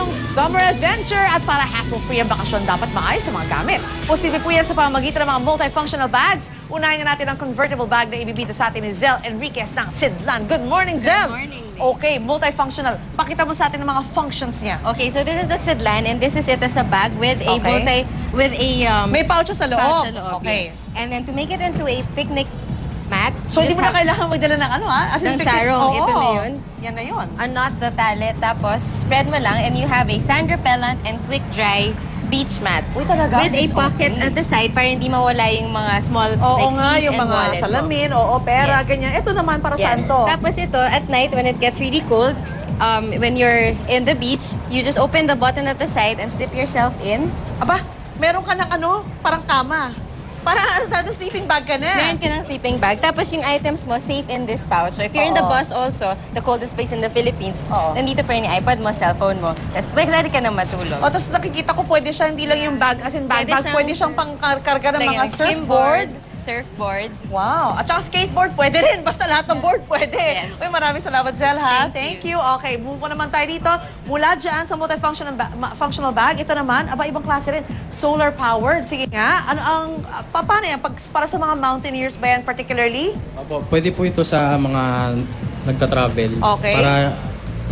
inyong summer adventure at para hassle-free ang bakasyon, dapat maayos sa mga gamit. Posible po yan sa pamamagitan ng mga multifunctional bags. Unahin na natin ang convertible bag na ibibida sa atin ni Zel Enriquez ng Sidlan. Good morning, Zel! Good morning. Okay, multifunctional. Pakita mo sa atin ang mga functions niya. Okay, so this is the Sidlan and this is it as a bag with a Okay. May pouch sa loob. pouch sa loob, Okay. yes. And then to make it into a picnic mat, So, you hindi just mo na have kailangan magdala ng ano, ha? As in, ng picnic- sarong. Oo. Ito na yun. Yan na yun. a knot the palette, tapos spread mo lang and you have a sand repellent and quick dry beach mat. Uy, talaga? With a Mas pocket okay. at the side para hindi mawala yung mga small Oo like, nga, keys yung and mga wallet mo. salamin, oo, pera, Yes. ganyan. Ito naman, para Yes. saan to? Tapos ito, at night, when it gets really cold, when you're in the beach, you just open the button at the side and slip yourself in. Aba, meron ka ng ano, parang kama. Para sleeping bag ka na. Meron ka ng sleeping bag. Tapos yung items mo, safe in this pouch. So if you're in the Oo. bus also, the coldest place in the Philippines, Oo. nandito pa rin yung iPad mo, cellphone mo. Tapos pwede ka na matulog. O, tapos nakikita ko pwede siya, hindi lang yung bag, as in bag, pwede siyang pangkarga ng Lagyan mga ng surfboard. surfboard. Wow. At saka skateboard, pwede rin. Basta lahat ng board, pwede. Yes. Uy, maraming salamat, Zel, ha? Thank Thank you. Okay, move on naman tayo dito. Mula dyan sa functional bag, ito naman, aba, ibang klase rin. Solar powered. Sige nga, ano ang, paano yan? Para sa mga mountaineers ba yan particularly? Opo, pwede po ito sa mga nagta-travel. Okay. Para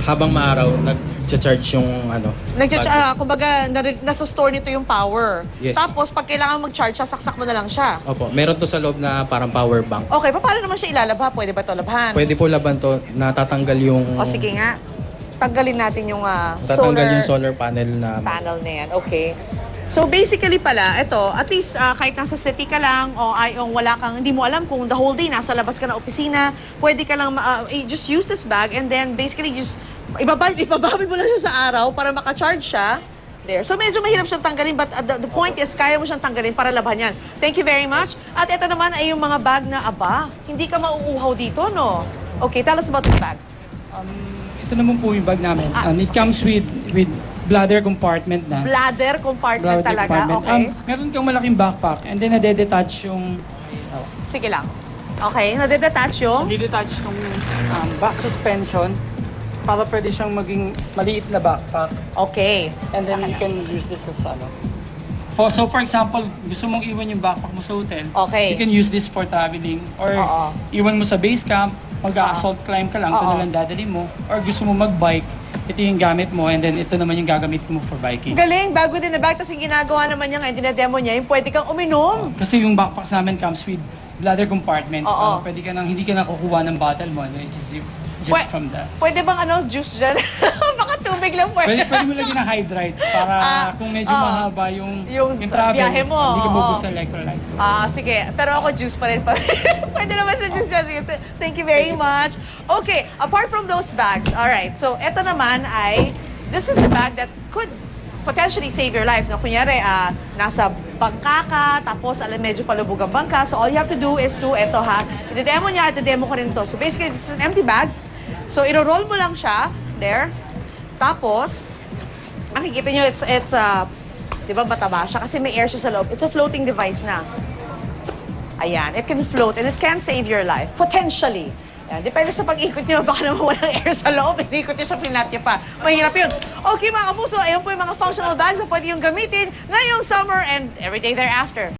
habang maaraw, nag-charge yung ano. battery. Kumbaga, nasa store nito yung power. Yes. Tapos, pag kailangan mag-charge, sasaksak mo na lang siya. Opo, meron to sa loob na parang power bank. Okay, paano naman siya ilalabha? Pwede ba ito labhan? Pwede po laban to, natatanggal yung O sige nga, tanggalin natin yung natatanggal yung solar panel na panel na yan. Okay. So basically pala, ito, at least kahit nasa city ka lang o wala kang, hindi mo alam kung the whole day nasa labas ka ng opisina, pwede ka lang just use this bag and then basically just ibabawi mo lang siya sa araw para maka-charge siya. There. So medyo mahirap siyang tanggalin but the point is kaya mo siyang tanggalin para laban yan. Thank you very much. At ito naman ay yung mga bag na hindi ka mauuhaw dito, no? Okay, tell us about this bag. Ito naman po yung bag namin. It comes with bladder compartment na. Bladder compartment talaga, okay? Meron kang malaking backpack and then nade-detach yung Sige lang. Okay, nade-detach yung... nade-detach yung back suspension para pwede siyang maging maliit na backpack. Okay. And then you can use this as ano. So for example, gusto mong iwan yung backpack mo sa hotel, Okay. you can use this for traveling. Or Oo. iwan mo sa base camp, mag-assault climb ka lang, ito Oo. na lang dadalhin mo. Or gusto mo mag-bike, ito yung gamit mo and then ito naman yung gagamit mo for biking. Galing, bag within the bag. Tapos yung ginagawa naman niya ngayon, dinademo niya, yung pwede kang uminom. Kasi yung backpacks namin comes with bladder compartments. Oo. Pwede ka nang, hindi ka na kukuha ng bottle mo. Just zip Pwe- from that. Pwede bang juice dyan? Baka tubig lang pwede. Pwede mo lagyan ng hydrate para kung medyo oo. mahaba yung travel, biyahe mo, hindi ka oo. bubus sa electrolyte. Sige. Pero ako juice pa rin. Pwede naman sa juice yan. Sige. Thank you very much. Okay, apart from those bags, alright. So, eto naman this is a bag that could potentially save your life. No? Kunyari, nasa bangka ka, tapos medyo palubog ang bangka. So, all you have to do is eto ha, iti-demo niya, iti-demo ko rin to. So, basically, this is an empty bag. So, iro-roll mo lang siya, there. Tapos, makikita nyo, it's di ba mataba siya? Kasi may air siya sa loob. It's a floating device na. Ayan, it can float and it can save your life. Potentially. Ayan, depende sa pag-ikot nyo, baka naman walang air sa loob, inikot nyo sa flat nyo pa. Mahirap yun. Okay mga kapuso, ayun po yung mga functional bags na pwede yung gamitin ngayong summer and every day thereafter.